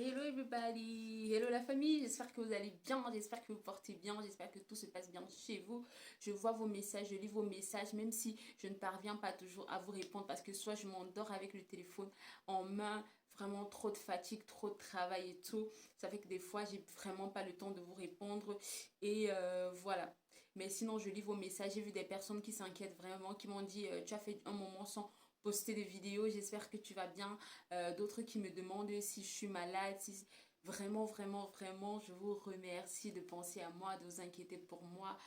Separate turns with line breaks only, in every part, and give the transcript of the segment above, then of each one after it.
Hello everybody, hello la famille, j'espère que vous allez bien, j'espère que vous portez bien, j'espère que tout se passe bien chez vous. Je vois vos messages, je lis vos messages, même si je ne parviens pas toujours à vous répondre parce que soit je m'endors avec le téléphone en main, vraiment trop de fatigue, trop de travail et tout. Ça fait que des fois j'ai vraiment pas le temps de vous répondre et voilà. Mais sinon je lis vos messages, j'ai vu des personnes qui s'inquiètent vraiment, qui m'ont dit tu as fait un moment sans poster des vidéos, j'espère que tu vas bien. D'autres qui me demandent si je suis malade, si vraiment, vraiment, vraiment, je vous remercie de penser à moi, de vous inquiéter pour moi.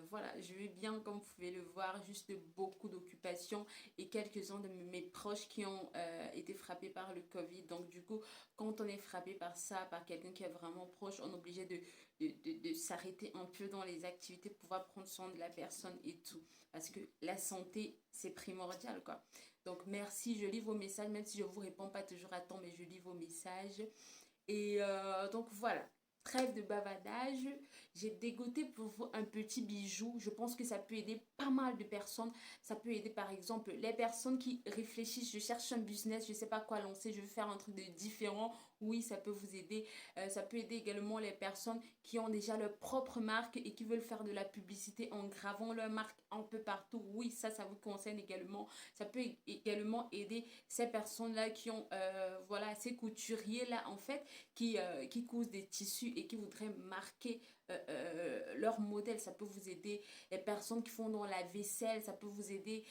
Voilà, je vais bien comme vous pouvez le voir, juste beaucoup d'occupations et quelques-uns de mes proches qui ont été frappés par le Covid. Donc du coup, quand on est frappé par ça, par quelqu'un qui est vraiment proche, on est obligé de s'arrêter un peu dans les activités pour pouvoir prendre soin de la personne et tout. Parce que la santé, c'est primordial, quoi. Donc merci, je lis vos messages, même si je ne vous réponds pas toujours à temps, mais je lis vos messages. Et donc voilà, trêve de bavardage. J'ai dégoté pour vous un petit bijou. Je pense que ça peut aider pas mal de personnes. Ça peut aider par exemple les personnes qui réfléchissent, je cherche un business, je ne sais pas quoi lancer, je veux faire un truc de différent. Oui, ça peut vous aider. Ça peut aider également les personnes qui ont déjà leur propre marque et qui veulent faire de la publicité en gravant leur marque un peu partout. Oui, ça vous concerne également. Ça peut également aider ces personnes-là qui ont, voilà, ces couturiers-là en fait qui cousent des tissus et qui voudraient marquer leur modèle. Ça peut vous aider. Les personnes qui font dans la vaisselle, ça peut vous aider.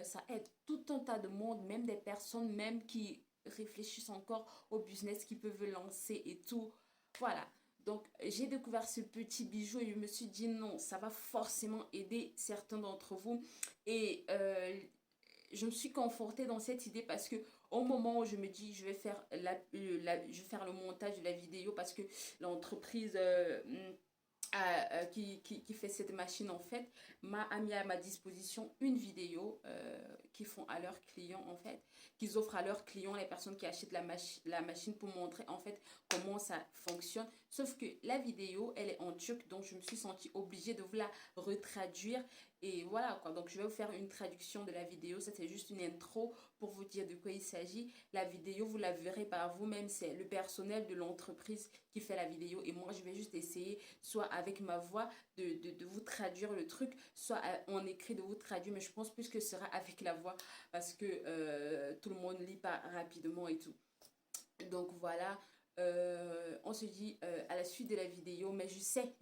Ça aide tout un tas de monde, même des personnes même qui réfléchissent encore au business qu'ils peuvent lancer et tout. Voilà. Donc, j'ai découvert ce petit bijou et je me suis dit non, ça va forcément aider certains d'entre vous. Et je me suis confortée dans cette idée parce que au moment où je me dis je vais faire je vais faire le montage de la vidéo parce que l'entreprise qui fait cette machine en fait m'a mis à ma disposition une vidéo qu'ils font à leurs clients en fait, qu'ils offrent à leurs clients, les personnes qui achètent la machine pour montrer en fait comment ça fonctionne. Sauf que la vidéo elle est en turc donc je me suis sentie obligée de vous la retraduire et voilà quoi. Donc je vais vous faire une traduction de la vidéo, ça c'est juste une intro pour vous dire de quoi il s'agit. La vidéo vous la verrez par vous-même, c'est le personnel de l'entreprise qui fait la vidéo et moi je vais juste essayer soit avec ma voix de vous traduire le truc, soit en écrit de vous traduire, mais je pense plus que ce sera avec la voix parce que tout le monde lit pas rapidement et tout. Donc voilà, on se dit à la suite de la vidéo, mais je sais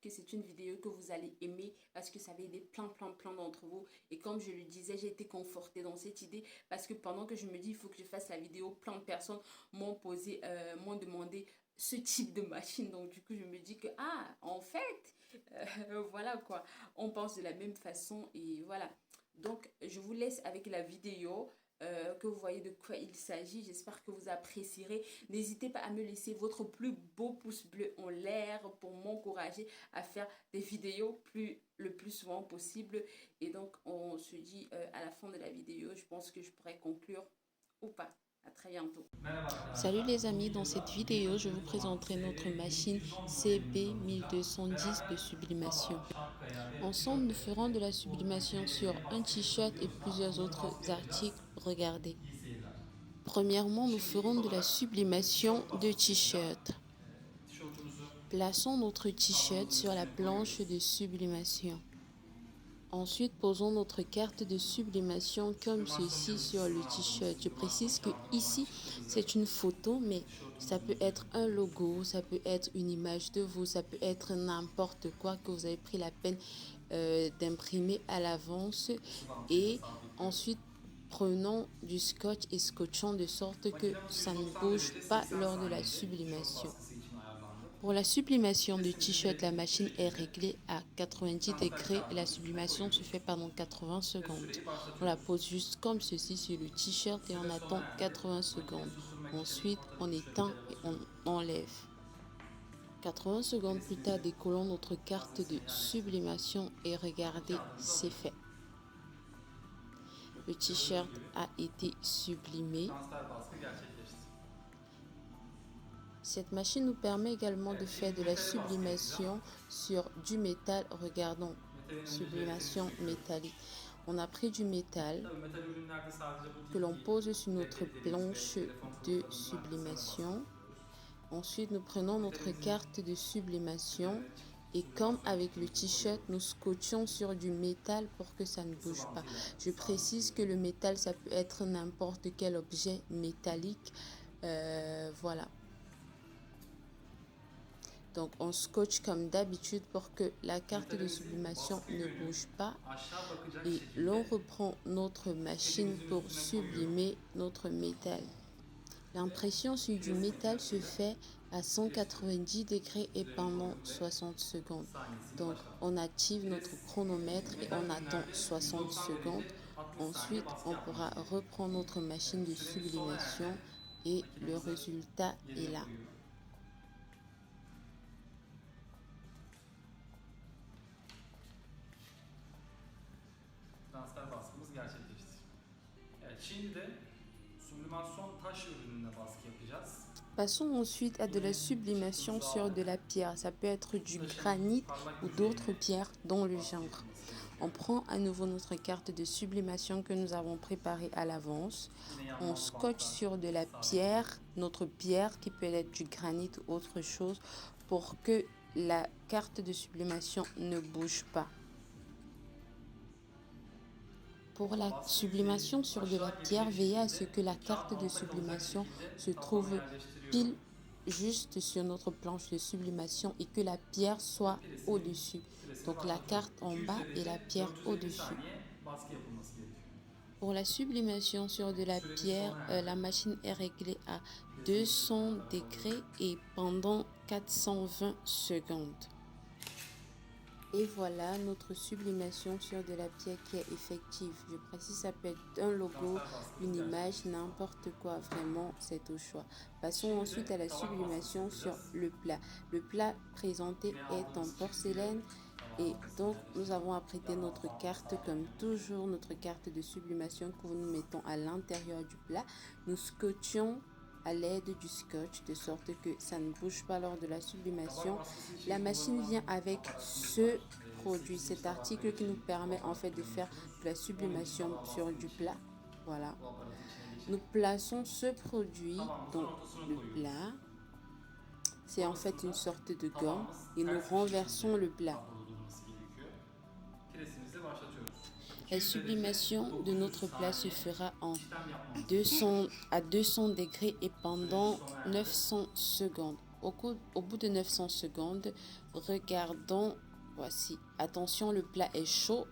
que c'est une vidéo que vous allez aimer parce que ça va aider plein d'entre vous. Et comme je le disais, j'ai été confortée dans cette idée parce que pendant que je me dis il faut que je fasse la vidéo, plein de personnes m'ont demandé ce type de machine. Donc du coup, je me dis que, ah, en fait, voilà quoi, on pense de la même façon et voilà. Donc, je vous laisse avec la vidéo que vous voyez de quoi il s'agit. J'espère que vous apprécierez. N'hésitez pas à me laisser votre plus beau pouce bleu en l'air pour m'encourager à faire des vidéos le plus souvent possible. Et donc, on se dit à la fin de la vidéo, je pense que je pourrais conclure ou pas. À très bientôt. Salut les amis, dans cette vidéo, je vous présenterai notre machine CB1210 de sublimation. Ensemble, nous ferons de la sublimation sur un t-shirt et plusieurs autres articles. Regardez. Premièrement, nous ferons de la sublimation de t-shirt. Plaçons notre t-shirt sur la planche de sublimation. Ensuite, posons notre carte de sublimation comme ceci sur le t-shirt. Je précise que ici, c'est une photo, mais ça peut être un logo, ça peut être une image de vous, ça peut être n'importe quoi que vous avez pris la peine d'imprimer à l'avance. Et ensuite, prenons du scotch et scotchons de sorte que ça ne bouge pas lors de la sublimation. Pour la sublimation du t-shirt, la machine est réglée à 90 degrés et la sublimation se fait pendant 80 secondes. On la pose juste comme ceci sur le t-shirt et on attend 80 secondes. Ensuite, on éteint et on enlève. 80 secondes plus tard, décollons notre carte de sublimation et regardez, c'est fait. Le t-shirt a été sublimé. Cette machine nous permet également de faire de la sublimation sur du métal. Regardons, sublimation métallique. On a pris du métal
Tabii metal ürünlerde sadece bu
que
tip
l'on
değil.
pose sur notre
LED dediğimiz
planche
cep telefon
de
kılıflarının markası da var.
sublimation. Ensuite, nous prenons notre carte de sublimation et comme avec le t-shirt, nous scotchons sur du métal pour que ça ne bouge pas. Je précise que le métal, ça peut être n'importe quel objet métallique. Voilà. Donc, on scotche comme d'habitude pour que la carte de sublimation ne bouge pas. Et l'on reprend notre machine pour sublimer notre métal. L'impression sur du métal se fait à 190 degrés et pendant 60 secondes. Donc, on active notre chronomètre et on attend 60 secondes. Ensuite, on pourra reprendre notre machine de sublimation et le résultat est là.
Transfer baskımız gerçekleşti. Evet, şimdi de sublimasyon taş ürününe baskı yapacağız. Passons ensuite à de la sublimation sur de la pierre. Ça peut être du granit ou d'autres pierres dans le genre. On prend à nouveau notre carte de sublimation que nous avons préparée à l'avance. On scotche sur de la pierre, notre pierre qui peut être du granit ou autre chose pour que la carte de sublimation ne bouge pas. Pour la sublimation sur de la pierre, veillez à ce que la carte de sublimation se trouve pile juste sur notre planche de sublimation et que la pierre soit au-dessus. Donc la carte en bas et la pierre au-dessus. Pour la sublimation sur de la pierre, la machine est réglée à 200 degrés et pendant 420 secondes. Et voilà notre sublimation sur de la pierre qui est effective. Je précise, ça peut être un logo, une image, n'importe quoi, vraiment, c'est au choix. Passons ensuite à la sublimation sur le plat. Le plat présenté est en porcelaine et donc nous avons apprêté notre carte comme toujours, notre carte de sublimation que nous mettons à l'intérieur du plat. Nous scotchons à l'aide du scotch de sorte que ça ne bouge pas lors de la sublimation. La machine vient avec ce produit, cet article qui nous permet en fait de faire de la sublimation sur du plat. Voilà. Nous plaçons ce produit dans le plat. C'est en fait une sorte de gomme et nous renversons le plat. La sublimation de notre plat se fera à 200 degrés et pendant 900 secondes. Au bout de 900 secondes, regardons, voici, attention, le plat est chaud.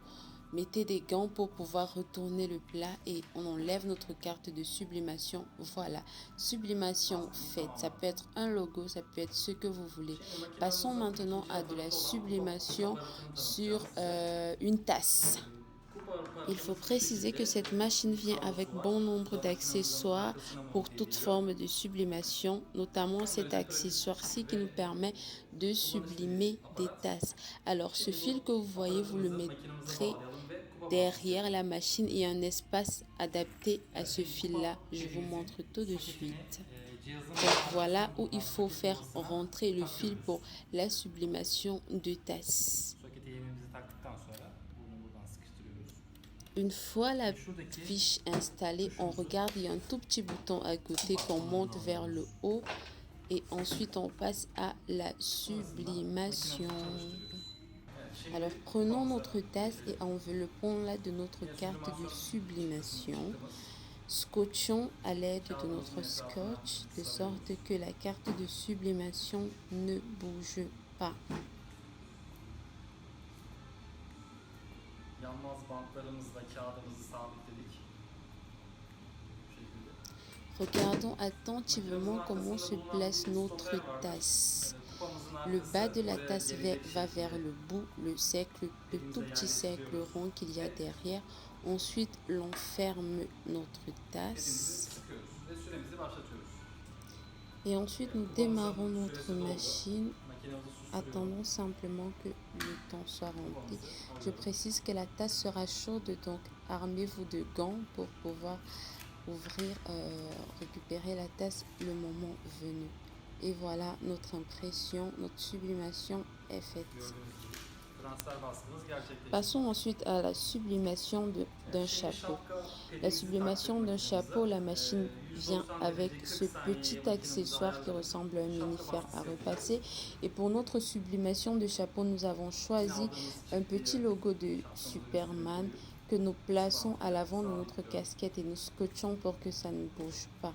Mettez des gants pour pouvoir retourner le plat et on enlève notre carte de sublimation. Voilà, sublimation faite. Ça peut être un logo, ça peut être ce que vous voulez. Passons maintenant à de la sublimation sur une tasse. Il faut préciser que cette machine vient avec bon nombre d'accessoires pour toute forme de sublimation, notamment cet accessoire-ci qui nous permet de sublimer des tasses. Alors ce fil que vous voyez, vous le mettrez derrière la machine et un espace adapté à ce fil-là. Je vous montre tout de suite. Donc voilà où il faut faire rentrer le fil pour la sublimation de tasses. Une fois la fiche installée, on regarde, il y a un tout petit bouton à côté qu'on monte vers le haut et ensuite on passe à la sublimation. Alors prenons notre tasse et enveloppons-la de notre carte de sublimation. Scotchons à l'aide de notre scotch de sorte que la carte de sublimation ne bouge pas. Regardons attentivement comment se place notre tasse. Le bas de la tasse va vers le bout, le tout petit cercle rond qu'il y a derrière. Ensuite, l'on ferme notre tasse. Et ensuite, nous démarrons notre machine. Attendons simplement que le temps soit rempli. Je précise que la tasse sera chaude, donc armez-vous de gants pour pouvoir récupérer la tasse le moment venu. Et voilà, notre impression, notre sublimation est faite. Passons ensuite à la sublimation d'un chapeau. La sublimation d'un chapeau, la machine vient avec ce petit accessoire qui ressemble à un mini-fer à repasser. Et pour notre sublimation de chapeau, nous avons choisi un petit logo de Superman que nous plaçons à l'avant de notre casquette et nous scotchons pour que ça ne bouge pas.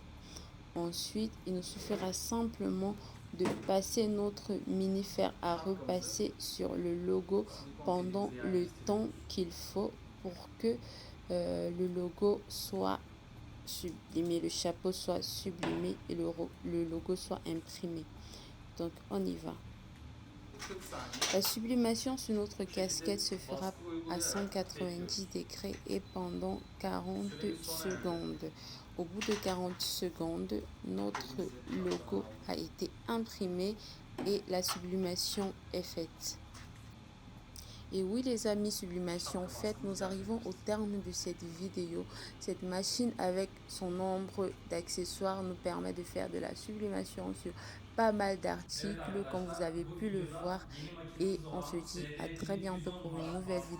Ensuite, il nous suffira simplement de passer notre mini-fer à repasser sur le logo pendant le temps qu'il faut pour que le logo soit sublimé, le chapeau soit sublimé et le logo soit imprimé. Donc on y va. La sublimation sur notre casquette se fera à 190 degrés et pendant 40 secondes. Au bout de 40 secondes, notre logo a été imprimé et la sublimation est faite. Et oui les amis, sublimation faite, nous arrivons au terme de cette vidéo. Cette machine avec son nombre d'accessoires nous permet de faire de la sublimation sur pas mal d'articles comme vous avez pu le voir. Et on se dit à très bientôt pour une nouvelle vidéo.